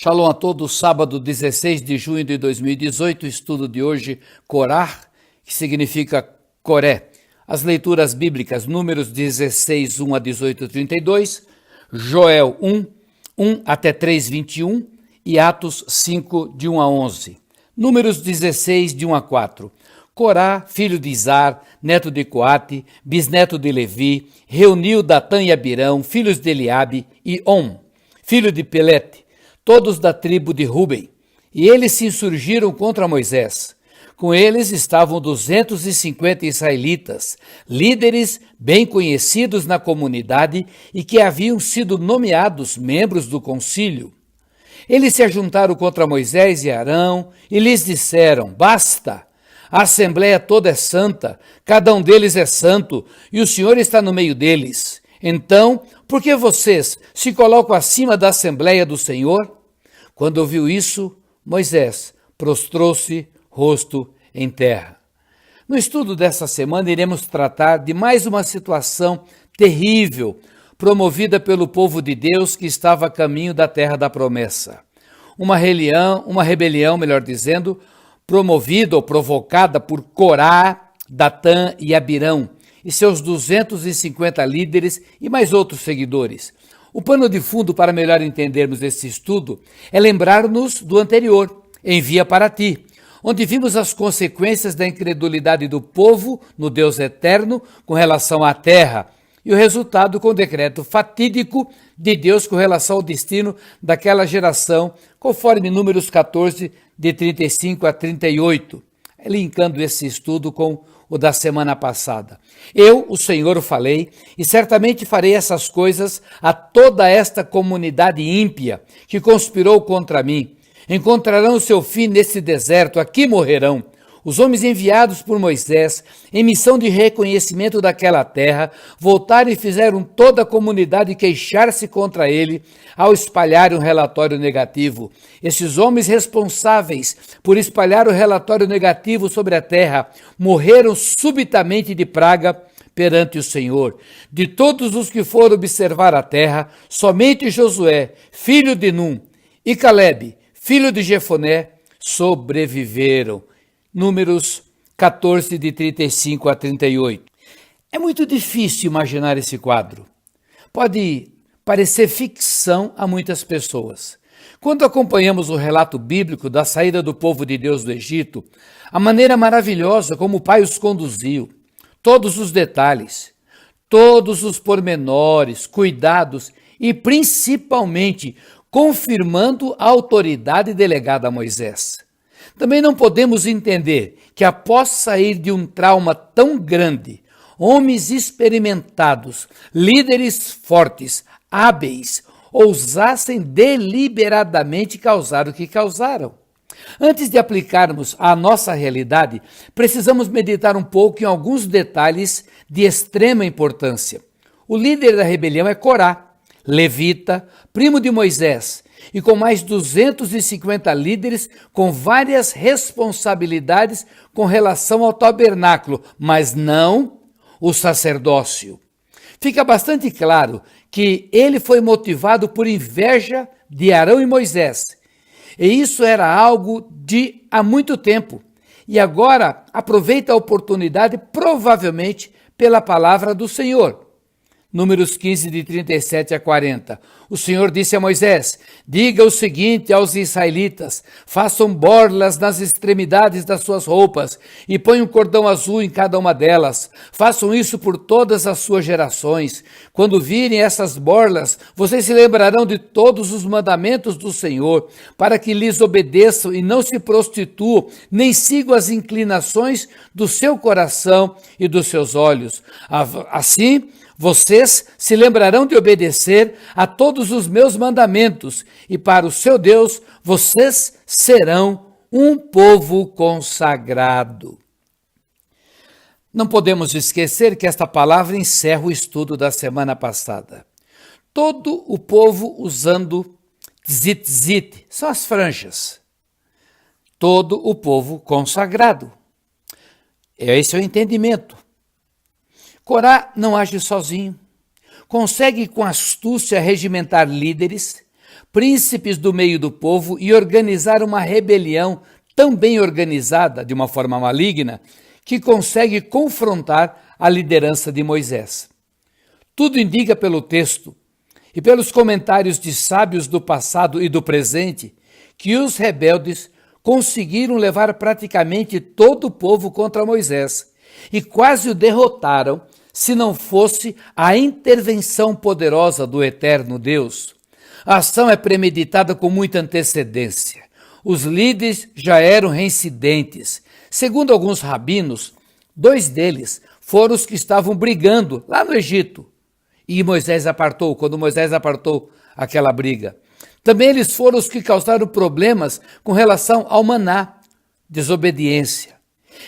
Shalom a todos, sábado 16 de junho de 2018, o estudo de hoje, Corá, que significa Coré. As leituras bíblicas, Números 16, 1 a 18, 32, Joel 1, 1 até 3, 21 e Atos 5, de 1 a 11. Números 16, de 1 a 4. Corá, filho de Izar, neto de Coate, bisneto de Levi, reuniu Datã e Abirão, filhos de Eliabe, e On, filho de Pelete, todos da tribo de Ruben, e eles se insurgiram contra Moisés. Com eles estavam 250 israelitas, líderes bem conhecidos na comunidade e que haviam sido nomeados membros do concílio. Eles se ajuntaram contra Moisés e Arão e lhes disseram: basta! A assembleia toda é santa, cada um deles é santo, e o Senhor está no meio deles. Então, por que vocês se colocam acima da Assembleia do Senhor? Quando ouviu isso, Moisés prostrou-se, rosto em terra. No estudo dessa semana, iremos tratar de mais uma situação terrível promovida pelo povo de Deus que estava a caminho da terra da promessa. Uma rebelião, promovida ou provocada por Corá, Datã e Abirão, e seus 250 líderes e mais outros seguidores. O pano de fundo para melhor entendermos esse estudo é lembrar-nos do anterior, Envia para ti, onde vimos as consequências da incredulidade do povo no Deus eterno com relação à terra e o resultado com o decreto fatídico de Deus com relação ao destino daquela geração, conforme Números 14, de 35 a 38, linkando esse estudo com o da semana passada. Eu, o Senhor, falei, e certamente farei essas coisas a toda esta comunidade ímpia que conspirou contra mim. Encontrarão o seu fim nesse deserto, aqui morrerão. Os homens enviados por Moisés, em missão de reconhecimento daquela terra, voltaram e fizeram toda a comunidade queixar-se contra ele ao espalhar um relatório negativo. Esses homens responsáveis por espalhar o relatório negativo sobre a terra morreram subitamente de praga perante o Senhor. De todos os que foram observar a terra, somente Josué, filho de Num, e Calebe, filho de Jefoné, sobreviveram. Números 14, de 35 a 38. É muito difícil imaginar esse quadro. Pode parecer ficção a muitas pessoas. Quando acompanhamos o relato bíblico da saída do povo de Deus do Egito, a maneira maravilhosa como o Pai os conduziu, todos os detalhes, todos os pormenores, cuidados e principalmente confirmando a autoridade delegada a Moisés. Também não podemos entender que após sair de um trauma tão grande, homens experimentados, líderes fortes, hábeis, ousassem deliberadamente causar o que causaram. Antes de aplicarmos à nossa realidade, precisamos meditar um pouco em alguns detalhes de extrema importância. O líder da rebelião é Corá, levita, primo de Moisés, e com mais 250 líderes com várias responsabilidades com relação ao tabernáculo, mas não o sacerdócio. Fica bastante claro que ele foi motivado por inveja de Arão e Moisés, e isso era algo de há muito tempo, e agora aproveita a oportunidade provavelmente pela palavra do Senhor. Números 15, de 37 a 40. O Senhor disse a Moisés: diga o seguinte aos israelitas: façam borlas nas extremidades das suas roupas e ponham um cordão azul em cada uma delas. Façam isso por todas as suas gerações. Quando virem essas borlas, vocês se lembrarão de todos os mandamentos do Senhor, para que lhes obedeçam e não se prostituam, nem sigam as inclinações do seu coração e dos seus olhos. Assim, vocês se lembrarão de obedecer a todos os meus mandamentos, e para o seu Deus, vocês serão um povo consagrado. Não podemos esquecer que esta palavra encerra o estudo da semana passada. Todo o povo usando tzitzit, são as franjas. Todo o povo consagrado. Esse é o entendimento. Corá não age sozinho. Consegue com astúcia regimentar líderes, príncipes do meio do povo e organizaram uma rebelião tão bem organizada, de uma forma maligna, que consegue confrontar a liderança de Moisés. Tudo indica pelo texto e pelos comentários de sábios do passado e do presente que os rebeldes conseguiram levar praticamente todo o povo contra Moisés e quase o derrotaram se não fosse a intervenção poderosa do eterno Deus. A ação é premeditada com muita antecedência. Os líderes já eram reincidentes. Segundo alguns rabinos, 2 deles foram os que estavam brigando lá no Egito. E Moisés apartou, quando Moisés apartou aquela briga. Também eles foram os que causaram problemas com relação ao maná, desobediência.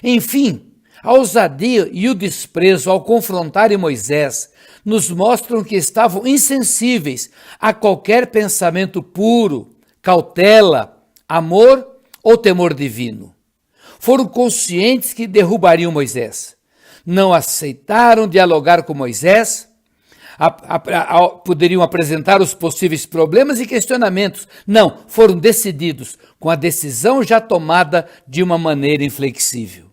Enfim, a ousadia e o desprezo ao confrontarem Moisés nos mostram que estavam insensíveis a qualquer pensamento puro, cautela, amor ou temor divino. Foram conscientes que derrubariam Moisés. Não aceitaram dialogar com Moisés, poderiam apresentar os possíveis problemas e questionamentos. Não, foram decididos com a decisão já tomada de uma maneira inflexível.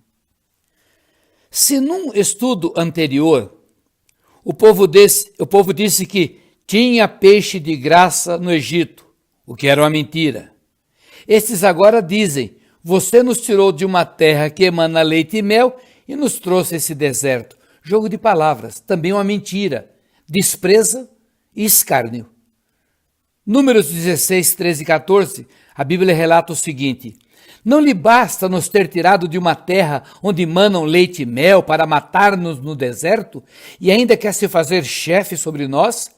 Se num estudo anterior, o povo disse que tinha peixe de graça no Egito, o que era uma mentira. Estes agora dizem: você nos tirou de uma terra que emana leite e mel e nos trouxe esse deserto. Jogo de palavras, também uma mentira, despreza e escárnio. Números 16, 13 e 14, a Bíblia relata o seguinte: não lhe basta nos ter tirado de uma terra onde manam leite e mel para matar-nos no deserto e ainda quer se fazer chefe sobre nós?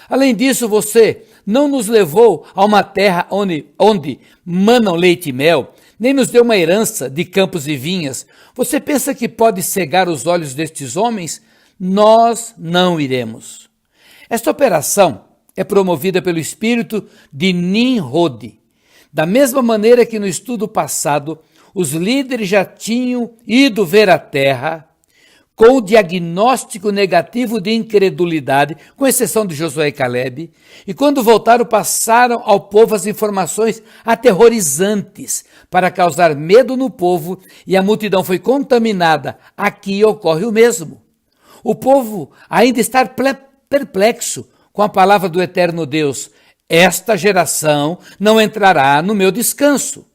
Além disso, você não nos levou a uma terra onde manam leite e mel, nem nos deu uma herança de campos e vinhas. Você pensa que pode cegar os olhos destes homens? Nós não iremos. Esta operação é promovida pelo espírito de Nimrod. Da mesma maneira que no estudo passado, os líderes já tinham ido ver a terra com o diagnóstico negativo de incredulidade, com exceção de Josué e Calebe, e quando voltaram passaram ao povo as informações aterrorizantes para causar medo no povo e a multidão foi contaminada. Aqui ocorre o mesmo. O povo ainda está perplexo com a palavra do eterno Deus: esta geração não entrará no meu descanso.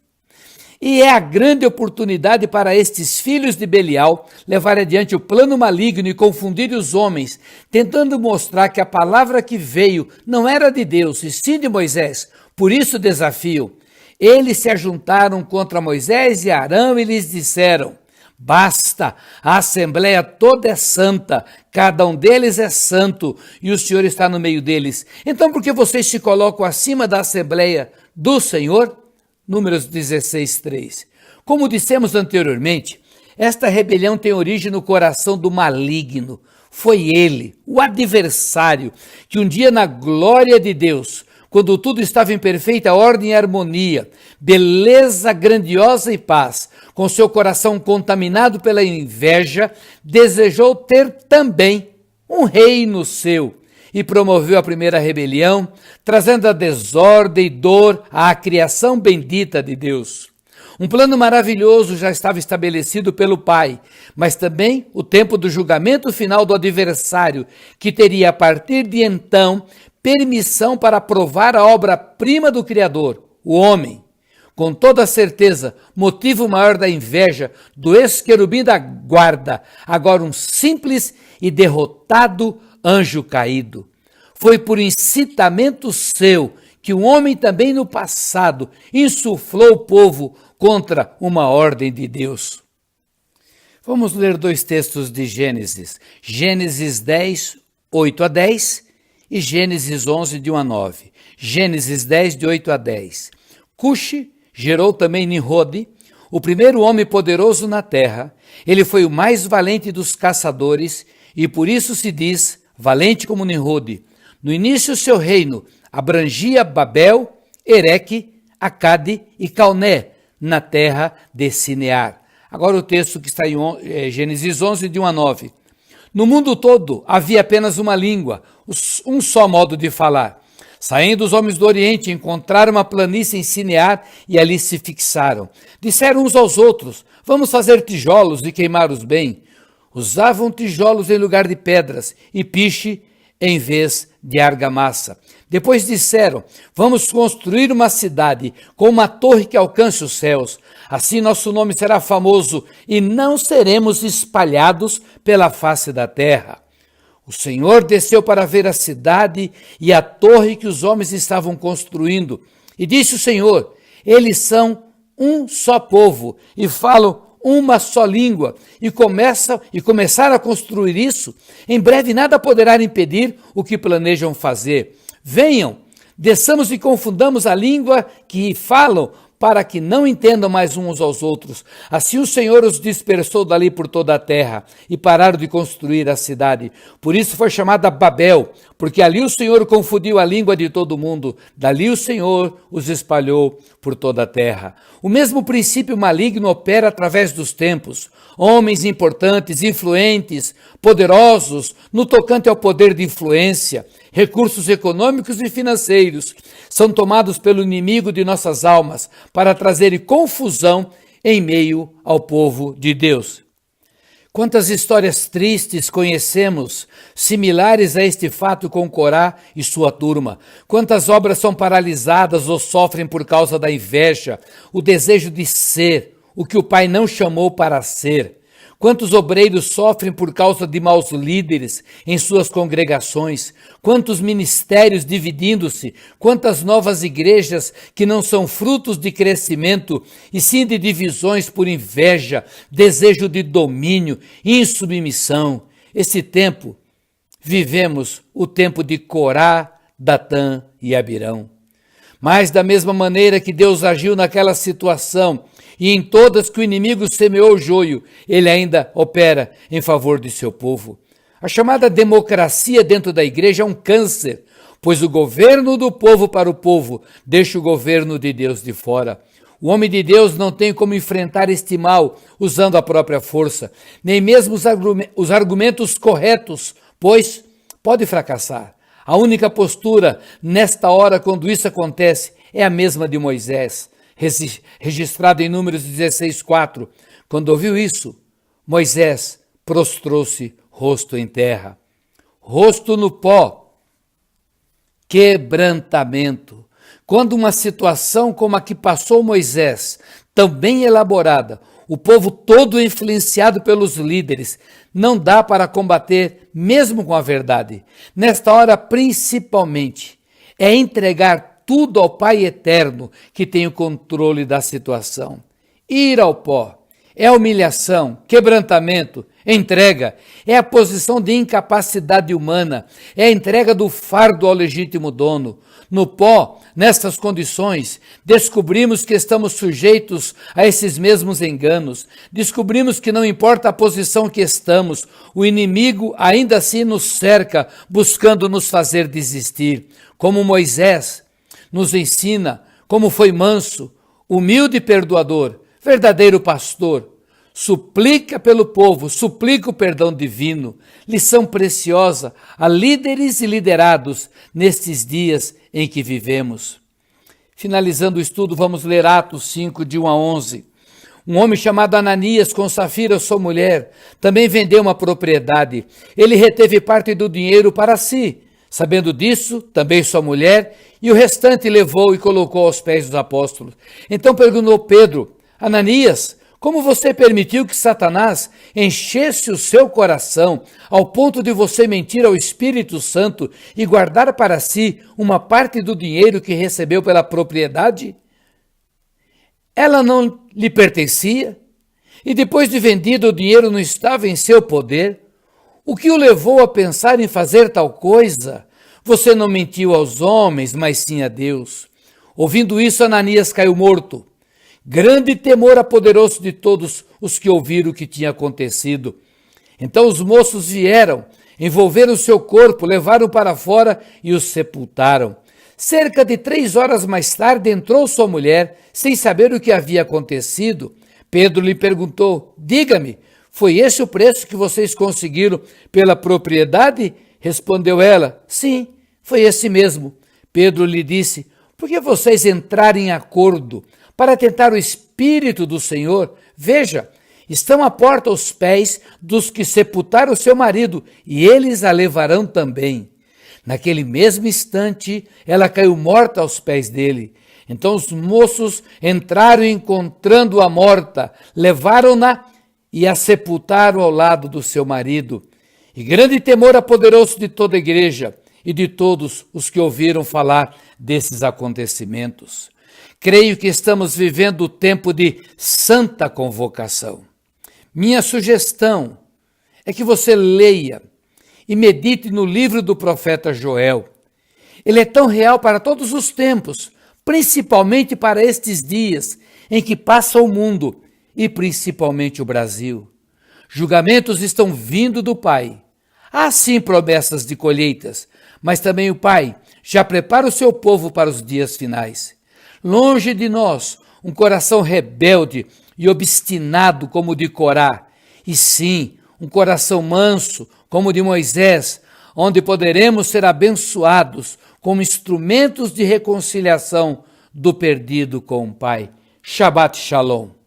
E é a grande oportunidade para estes filhos de Belial levar adiante o plano maligno e confundir os homens, tentando mostrar que a palavra que veio não era de Deus, e sim de Moisés. Por isso o desafio. Eles se ajuntaram contra Moisés e Arão e lhes disseram: basta, a assembleia toda é santa, cada um deles é santo e o Senhor está no meio deles. Então por que vocês se colocam acima da assembleia do Senhor? Números 16, 3. Como dissemos anteriormente, esta rebelião tem origem no coração do maligno. Foi ele, o adversário, que um dia na glória de Deus, quando tudo estava em perfeita ordem e harmonia, beleza grandiosa e paz, com seu coração contaminado pela inveja, desejou ter também um reino seu e promoveu a primeira rebelião, trazendo a desordem e dor à criação bendita de Deus. Um plano maravilhoso já estava estabelecido pelo Pai, mas também o tempo do julgamento final do adversário, que teria a partir de então permissão para provar a obra-prima do Criador, o homem. Com toda certeza, motivo maior da inveja do ex-querubim da guarda, agora um simples e derrotado anjo caído. Foi por incitamento seu que um homem também no passado insuflou o povo contra uma ordem de Deus. Vamos ler 2 textos de Gênesis. Gênesis 10, 8 a 10 e Gênesis 11, de 1 a 9. Gênesis 10, de 8 a 10. Cuxi gerou também Nimrod, o primeiro homem poderoso na terra. Ele foi o mais valente dos caçadores e por isso se diz valente como Nimrod. No início, seu reino abrangia Babel, Ereque, Acade e Calné, na terra de Sinear. Agora o texto que está em Gênesis 11, de 1 a 9. No mundo todo havia apenas uma língua, um só modo de falar. Saindo os homens do Oriente, encontraram uma planície em Sinear e ali se fixaram. Disseram uns aos outros: vamos fazer tijolos e queimá-los bem. Usavam tijolos em lugar de pedras e piche em vez de argamassa. Depois disseram: vamos construir uma cidade com uma torre que alcance os céus. Assim nosso nome será famoso e não seremos espalhados pela face da terra. O Senhor desceu para ver a cidade e a torre que os homens estavam construindo. E disse o Senhor: eles são um só povo e falam uma só língua, e começaram a construir isso. Em breve nada poderá impedir o que planejam fazer. Venham, desçamos e confundamos a língua que falam, para que não entendam mais uns aos outros. Assim o Senhor os dispersou dali por toda a terra e pararam de construir a cidade. Por isso foi chamada Babel, porque ali o Senhor confundiu a língua de todo mundo. Dali o Senhor os espalhou por toda a terra. O mesmo princípio maligno opera através dos tempos. Homens importantes, influentes, poderosos, no tocante ao poder de influência, recursos econômicos e financeiros, são tomados pelo inimigo de nossas almas para trazerem confusão em meio ao povo de Deus. Quantas histórias tristes conhecemos, similares a este fato com Corá e sua turma. Quantas obras são paralisadas ou sofrem por causa da inveja, o desejo de ser o que o Pai não chamou para ser. Quantos obreiros sofrem por causa de maus líderes em suas congregações? Quantos ministérios dividindo-se? Quantas novas igrejas que não são frutos de crescimento, e sim de divisões por inveja, desejo de domínio, insubmissão? Esse tempo, vivemos o tempo de Corá, Datã e Abirão. Mas da mesma maneira que Deus agiu naquela situação, e em todas que o inimigo semeou o joio, ele ainda opera em favor de seu povo. A chamada democracia dentro da igreja é um câncer, pois o governo do povo para o povo deixa o governo de Deus de fora. O homem de Deus não tem como enfrentar este mal usando a própria força, nem mesmo os argumentos corretos, pois pode fracassar. A única postura nesta hora, quando isso acontece, é a mesma de Moisés, registrado em Números 16:4. Quando ouviu isso, Moisés prostrou-se rosto em terra, rosto no pó, quebrantamento. Quando uma situação como a que passou Moisés, tão bem elaborada, o povo todo influenciado pelos líderes, não dá para combater mesmo com a verdade. Nesta hora, principalmente, é entregar tudo ao Pai eterno, que tem o controle da situação. Ir ao pó é humilhação, quebrantamento, entrega, é a posição de incapacidade humana, é a entrega do fardo ao legítimo dono. No pó, nestas condições, descobrimos que estamos sujeitos a esses mesmos enganos, descobrimos que não importa a posição que estamos, o inimigo ainda assim nos cerca, buscando nos fazer desistir. Como Moisés nos ensina como foi manso, humilde e perdoador, verdadeiro pastor, suplica pelo povo, suplica o perdão divino, lição preciosa a líderes e liderados nestes dias em que vivemos. Finalizando o estudo, vamos ler Atos 5, de 1 a 11. Um homem chamado Ananias, com Safira, sua mulher, também vendeu uma propriedade. Ele reteve parte do dinheiro para si. Sabendo disso, também sua mulher, e o restante levou e colocou aos pés dos apóstolos. Então perguntou Pedro: Ananias, como você permitiu que Satanás enchesse o seu coração ao ponto de você mentir ao Espírito Santo e guardar para si uma parte do dinheiro que recebeu pela propriedade? Ela não lhe pertencia? E depois de vendido, o dinheiro não estava em seu poder? O que o levou a pensar em fazer tal coisa? Você não mentiu aos homens, mas sim a Deus. Ouvindo isso, Ananias caiu morto. Grande temor apoderou-se de todos os que ouviram o que tinha acontecido. Então os moços vieram, envolveram seu corpo, levaram para fora e o sepultaram. Cerca de 3 horas mais tarde entrou sua mulher, sem saber o que havia acontecido. Pedro lhe perguntou: diga-me, foi esse o preço que vocês conseguiram pela propriedade? Respondeu ela: sim, foi esse mesmo. Pedro lhe disse: por que vocês entraram em acordo para tentar o Espírito do Senhor? Veja, estão à porta os pés dos que sepultaram seu marido, e eles a levarão também. Naquele mesmo instante, ela caiu morta aos pés dele. Então os moços entraram, encontrando-a morta, levaram-na e a sepultaram ao lado do seu marido. E grande temor apoderou-se de toda a igreja e de todos os que ouviram falar desses acontecimentos. Creio que estamos vivendo o tempo de santa convocação. Minha sugestão é que você leia e medite no livro do profeta Joel. Ele é tão real para todos os tempos, principalmente para estes dias em que passa o mundo e principalmente o Brasil. Julgamentos estão vindo do Pai. Há sim promessas de colheitas, mas também o Pai já prepara o seu povo para os dias finais. Longe de nós um coração rebelde e obstinado como o de Corá, e sim um coração manso como o de Moisés, onde poderemos ser abençoados como instrumentos de reconciliação do perdido com o Pai. Shabbat Shalom.